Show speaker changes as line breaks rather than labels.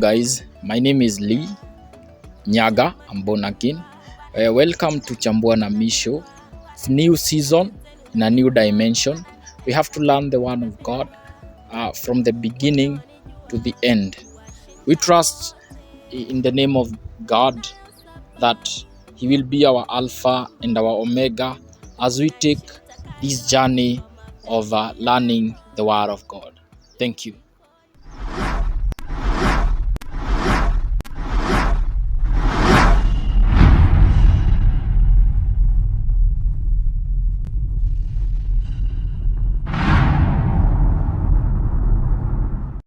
guys, my name is Lee Nyaga. I'm born again. Welcome to Chambua na Misho. It's new season in a new dimension. We have to learn the word of God from the beginning to the end. We trust in the name of God that He will be our Alpha and our Omega as we take this journey of learning the word of God. Thank you.